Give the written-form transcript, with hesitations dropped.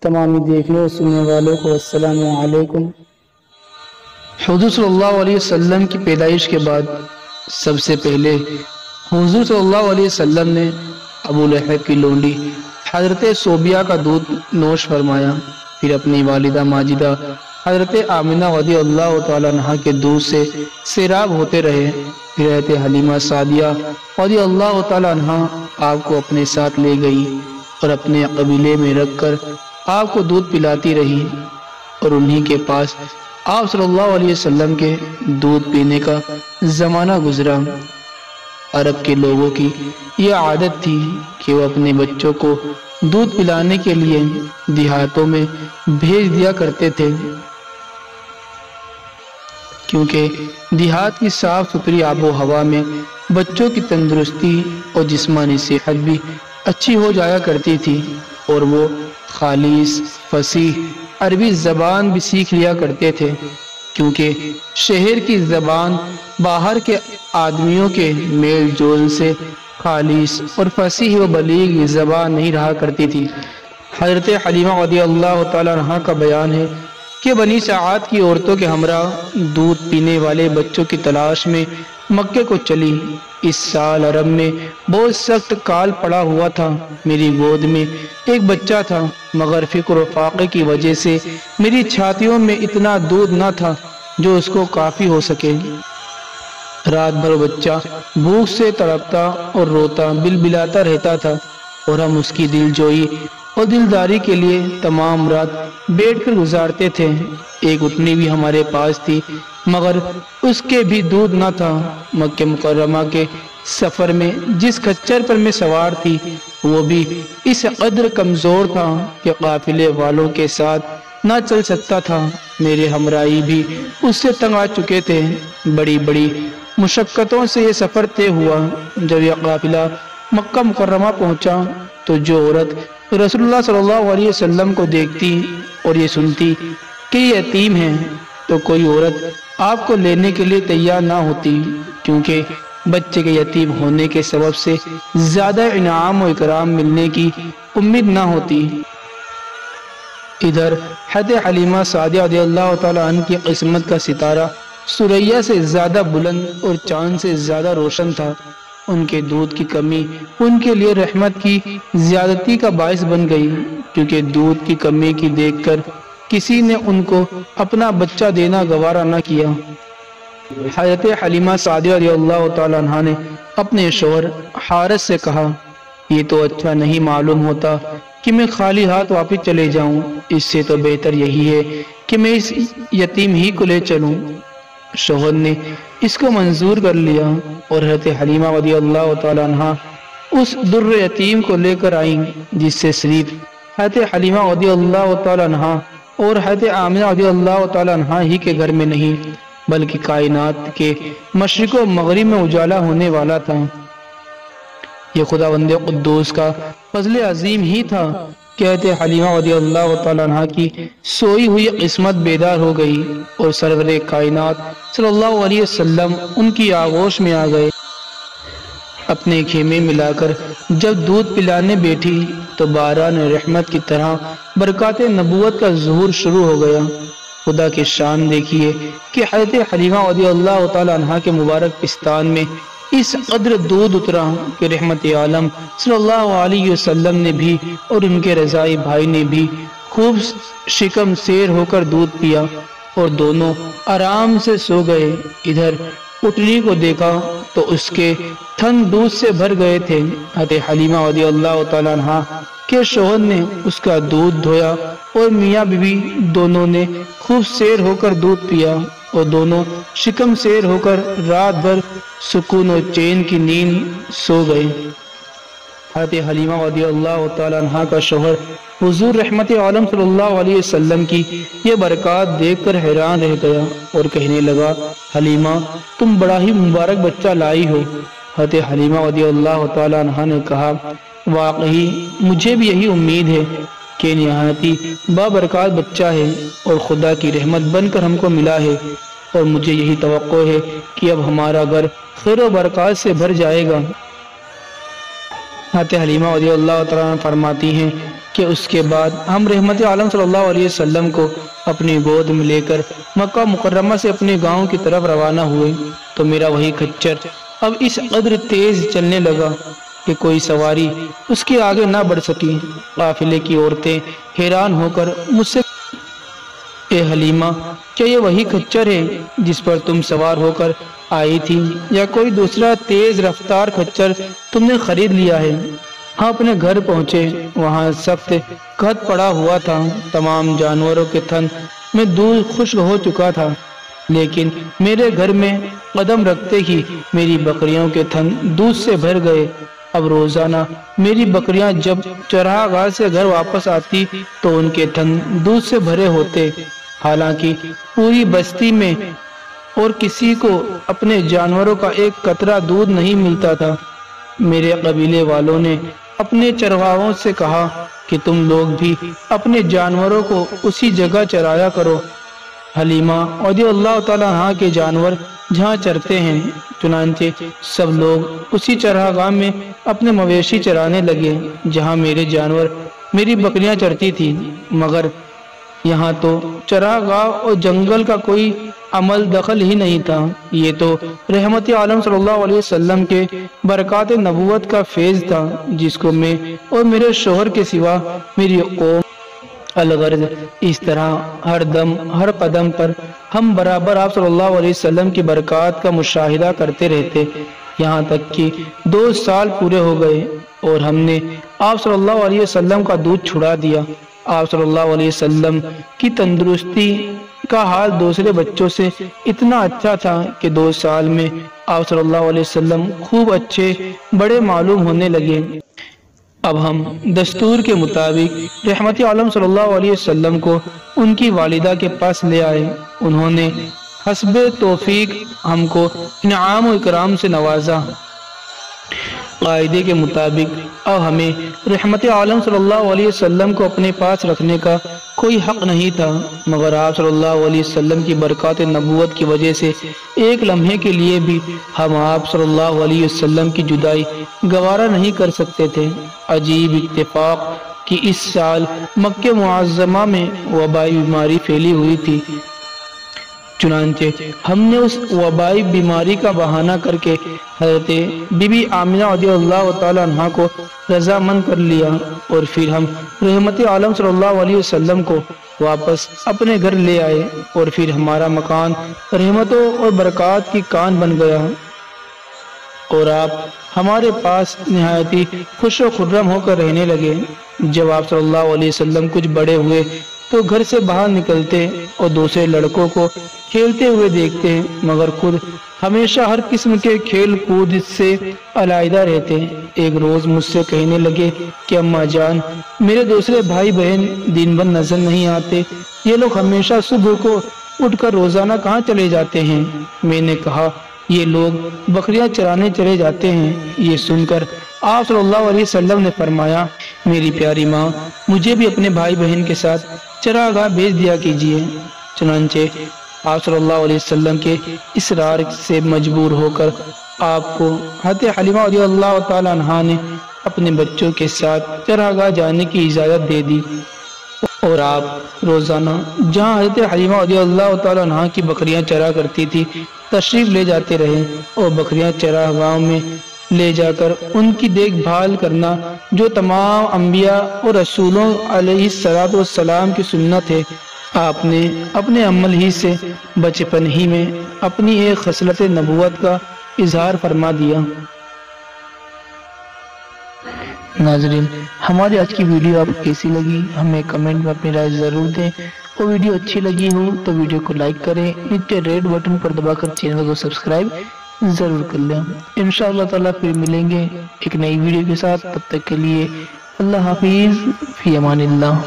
تمامی دیکھنے اور سننے والوں کو السلام علیکم۔ حضور صلی اللہ علیہ وسلم کی پیدائش کے بعد سب سے پہلے حضور صلی اللہ علیہ وسلم نے ابو لہب کی لونڈی حضرت صوبیہ کا دودھ نوش فرمایا، پھر اپنی والدہ ماجدہ حضرت آمنہ رضی اللہ تعالیٰ عنہ کے دودھ سے سیراب ہوتے رہے، پھر حضرت حلیمہ سعدیہ رضی اللہ تعالیٰ عنہ آپ کو اپنے ساتھ لے گئی اور اپنے قبیلے میں رکھ کر آپ کو دودھ پلاتی رہی، اور انہی کے پاس آپ صلی اللہ علیہ وسلم کے دودھ پینے کا زمانہ گزرا۔ عرب کے لوگوں کی یہ عادت تھی کہ وہ اپنے بچوں کو دودھ پلانے کے لیے دیہاتوں میں بھیج دیا کرتے تھے، کیونکہ دیہات کی صاف ستھری آب و ہوا میں بچوں کی تندرستی اور جسمانی صحت بھی اچھی ہو جایا کرتی تھی، اور وہ خالص فصیح عربی زبان بھی سیکھ لیا کرتے تھے، کیونکہ شہر کی زبان باہر کے آدمیوں کے میل جول سے خالص اور فصیح و بلیغ زبان نہیں رہا کرتی تھی۔ حضرت حلیمہ رضی اللہ تعالیٰ عنہ کا بیان ہے کہ بنی سعد کی عورتوں کے ہمراہ دودھ پینے والے بچوں کی تلاش میں مکے کو چلی۔ اس سال عرب میں بہت سخت کال پڑا ہوا تھا، میری گود میں ایک بچہ تھا، مگر فکر و فاقے کی وجہ سے میری چھاتیوں میں اتنا دودھ نہ تھا جو اس کو کافی ہو سکے۔ رات بھر بچہ بھوک سے تڑپتا اور روتا بلبلاتا رہتا تھا، اور ہم اس کی دل جوئی اور دلداری کے لیے تمام رات بیٹھ کر گزارتے تھے۔ ایک اٹھنی بھی ہمارے پاس تھی، مگر اس کے بھی دودھ نہ تھا۔ مکہ مکرمہ کے سفر میں جس خچر پر میں سوار تھی وہ بھی اس قدر کمزور تھا کہ قافلے والوں کے ساتھ نہ چل سکتا تھا۔ میرے ہمراہی بھی اس سے تنگ آ چکے تھے۔ بڑی بڑی مشقتوں سے یہ سفر طے ہوا۔ جب یہ قافلہ مکہ مکرمہ پہنچا تو جو عورت رسول اللہ صلی اللہ علیہ وسلم کو دیکھتی اور یہ سنتی کہ یہ یتیم ہیں تو کوئی عورت آپ کو لینے کے لیے تیار نہ ہوتی، کیونکہ بچے کے یتیم ہونے کے سبب سے زیادہ انعام و اکرام ملنے کی امید نہ ہوتی۔ ادھر حضرت حلیمہ سعدیہ رضی اللہ تعالیٰ عنہ کی قسمت کا ستارہ سریا سے زیادہ بلند اور چاند سے زیادہ روشن تھا۔ ان کے دودھ کی کمی ان کے لیے رحمت کی زیادتی کا باعث بن گئی، کیونکہ دودھ کی کمی کی دیکھ کر کسی نے ان کو اپنا بچہ دینا گوارا نہ کیا۔ حضرت حلیمہ سعدیہ رضی اللہ تعالیٰ عنہ نے اپنے شوہر حارث سے کہا، یہ تو اچھا نہیں معلوم ہوتا کہ میں خالی ہاتھ واپس چلے جاؤں، اس سے تو بہتر یہی ہے کہ میں اس یتیم ہی کو لے چلوں۔ شوہر نے اس کو منظور کر لیا، اور حضرت حلیمہ رضی اللہ تعالیٰ عنہ اس در یتیم کو لے کر آئیں، جس سے صرف حضرت حلیمہ رضی اللہ تعالیٰ عنہ اور حضرت آمنہ رضی اللہ تعالیٰ عنہ ہی کے گھر میں نہیں بلکہ کائنات کے مشرق و مغرب میں اجالا ہونے والا تھا۔ یہ خداوند قدوس کا فضل عظیم ہی تھا کہ حضرت حلیمہ رضی اللہ تعالیٰ عنہ کی سوئی ہوئی قسمت بیدار ہو گئی، اور سرور کائنات صلی اللہ علیہ وسلم ان کی آغوش میں آ گئے۔ اپنے خیمے میں لا کر جب دودھ پلانے بیٹھی تو باران رحمت کی طرح برکات نبوت کا ظہور شروع ہو گیا۔ خدا کی شان دیکھیے کہ حضرت حلیمہ رضی اللہ تعالیٰ عنہ کے مبارک پستان میں اس قدر دودھ اترا کہ رحمت عالم صلی اللہ علیہ وسلم نے بھی اور ان کے رضائی بھائی نے بھی خوب شکم سیر ہو کر دودھ پیا، اور دونوں آرام سے سو گئے۔ ادھر اٹھنی کو دیکھا تو اس کے تھن دودھ سے بھر گئے تھے۔ حضرت حلیمہ رضی اللہ تعالیٰ عنہ کے شوہر نے اس کا دودھ دھویا، اور میاں بیوی دونوں نے خوب سیر ہو کر دودھ پیا، اور دونوں شکم سیر ہو کر رات بھر سکون و چین کی نیند سو گئے۔ حضرت حلیمہ رضی اللہ تعالیٰ عنہ کا شوہر حضور رحمت عالم صلی اللہ علیہ وسلم کی یہ برکات دیکھ کر حیران رہ گیا، اور کہنے لگا، حلیمہ تم بڑا ہی مبارک بچہ لائی ہو۔ حضرت حلیمہ رضی اللہ تعالیٰ عنہ نے کہا، واقعی مجھے بھی یہی امید ہے کہ نہایت ہی بابرکات بچہ ہے، اور خدا کی رحمت بن کر ہم کو ملا ہے، اور مجھے یہی توقع ہے کہ اب ہمارا گھر خیر و برکات سے بھر جائے گا۔ حضرت حلیمہ رضی اللہ تعالیٰ عنہ فرماتی ہیں کہ کہ اس کے بعد ہم رحمت عالم صلی اللہ علیہ وسلم کو اپنی گود میں لے کر مکہ مکرمہ سے اپنے گاؤں کی طرف روانہ ہوئے تو میرا وہی خچر اب اس قدر تیز چلنے لگا کہ کوئی سواری اس کے آگے نہ بڑھ سکی۔ قافلے کی عورتیں حیران ہو کر مجھ سے اے حلیمہ، کیا یہ وہی خچر ہے جس پر تم سوار ہو کر آئی تھی یا کوئی دوسرا تیز رفتار خچر تم نے خرید لیا ہے؟ ہم اپنے گھر پہنچے، وہاں سخت قحط پڑا ہوا تھا، تمام جانوروں کے تھن میں دودھ خشک ہو چکا تھا، لیکن میرے گھر میں قدم رکھتے ہی میری بکریوں کے تھن دودھ سے بھر گئے۔ اب روزانہ میری بکریاں جب چراہ گاہ سے گھر واپس آتی تو ان کے تھن دودھ سے بھرے ہوتے، حالانکہ پوری بستی میں اور کسی کو اپنے جانوروں کا ایک قطرہ دودھ نہیں ملتا تھا۔ میرے قبیلے والوں نے اپنے چرواہوں سے کہا کہ تم لوگ بھی اپنے جانوروں کو اسی جگہ چرایا کرو۔ حلیمہ رضی اللہ تعالیٰ عنہ کے جانور جہاں چرتے ہیں، چنانچہ سب لوگ اسی چراگاہ میں اپنے مویشی چرانے لگے جہاں میرے جانور میری بکریاں چرتی تھی، مگر یہاں تو چراگاہ اور جنگل کا کوئی عمل دخل ہی نہیں تھا۔ یہ تو رحمت عالم صلی اللہ علیہ وسلم کے برکات نبوت کا فیض تھا، جس کو میں اور میرے شوہر کے سوا میری قوم الغرض اس طرح ہر دم ہر قدم پر ہم برابر آپ صلی اللہ علیہ وسلم کی برکات کا مشاہدہ کرتے رہتے، یہاں تک کہ 2 سال پورے ہو گئے اور ہم نے آپ صلی اللہ علیہ وسلم کا دودھ چھڑا دیا۔ آپ صلی اللہ علیہ وسلم کی تندرستی کا حال دوسرے بچوں سے اتنا اچھا تھا کہ 2 سال میں آپ صلی اللہ علیہ وسلم خوب اچھے بڑے معلوم ہونے لگے۔ اب ہم دستور کے مطابق رحمت عالم صلی اللہ علیہ وسلم کو ان کی والدہ کے پاس لے آئے۔ انہوں نے حسب توفیق ہم کو انعام و اکرام سے نوازا۔ قاعدے کے مطابق اب ہمیں رحمت عالم صلی اللہ علیہ وسلم کو اپنے پاس رکھنے کا کوئی حق نہیں تھا، مگر آپ صلی اللہ علیہ وسلم کی برکات نبوت کی وجہ سے ایک لمحے کے لیے بھی ہم آپ صلی اللہ علیہ وسلم کی جدائی گوارا نہیں کر سکتے تھے۔ عجیب اتفاق کہ اس سال مکہ معظمہ میں وبائی بیماری پھیلی ہوئی تھی، چنانچہ ہم نے اس وبائی بیماری کا بہانہ کر کے حضرت بی بی آمنہ رضی اللہ تعالیٰ عنہ کو رضامند کر لیا، اور پھر ہم رحمت عالم صلی اللہ علیہ وسلم کو واپس اپنے گھر لے آئے، اور پھر ہمارا مکان رحمتوں اور برکات کی کان بن گیا، اور آپ ہمارے پاس نہایت ہی خوش و خرم ہو کر رہنے لگے۔ جب آپ صلی اللہ علیہ وسلم کچھ بڑے ہوئے تو گھر سے باہر نکلتے اور دوسرے لڑکوں کو کھیلتے ہوئے دیکھتے، مگر خود ہمیشہ ہر قسم کے کھیل کود سے علیحدہ رہتے۔ ایک روز مجھ سے کہنے لگے کہ اماں جان، میرے دوسرے بھائی بہن دن بھر نظر نہیں آتے، یہ لوگ ہمیشہ صبح کو اٹھ کر روزانہ کہاں چلے جاتے ہیں؟ میں نے کہا یہ لوگ بکریاں چرانے چلے جاتے ہیں۔ یہ سن کر آپ صلی اللہ علیہ وسلم نے فرمایا، میری پیاری ماں، مجھے بھی اپنے بھائی بہن کے ساتھ چراگاہ بھیج دیا کیجیے۔ چنانچہ آپ صلی اللہ علیہ وسلم کے اصرار سے مجبور ہو کر آپ کو حضرت حلیمہ رضی اللہ تعالیٰ عنہ نے اپنے بچوں کے ساتھ چراگاہ جانے کی اجازت دے دی، اور آپ روزانہ جہاں حضرت حلیمہ رضی اللہ تعالیٰ عنہ کی بکریاں چرا کرتی تھی تشریف لے جاتے رہے، اور بکریاں چراگاہ میں لے جا کر ان کی دیکھ بھال کرنا جو تمام انبیاء اور رسولوں علیہ السلام کی سنت ہے، آپ نے اپنے عمل ہی سے بچپن ہی میں اپنی ایک خصلت نبوت کا اظہار فرما دیا۔ ناظرین، ہماری آج کی ویڈیو آپ کو کیسی لگی ہمیں کمنٹ میں اپنی رائے ضرور دیں، اور ویڈیو اچھی لگی ہو تو ویڈیو کو لائک کریں، نیچے ریڈ بٹن پر دبا کر چینل کو سبسکرائب ضرور کر لیں۔ انشاءاللہ تعالیٰ پھر ملیں گے ایک نئی ویڈیو کے ساتھ، تب تک کے لیے اللہ حافظ، فی امان اللہ۔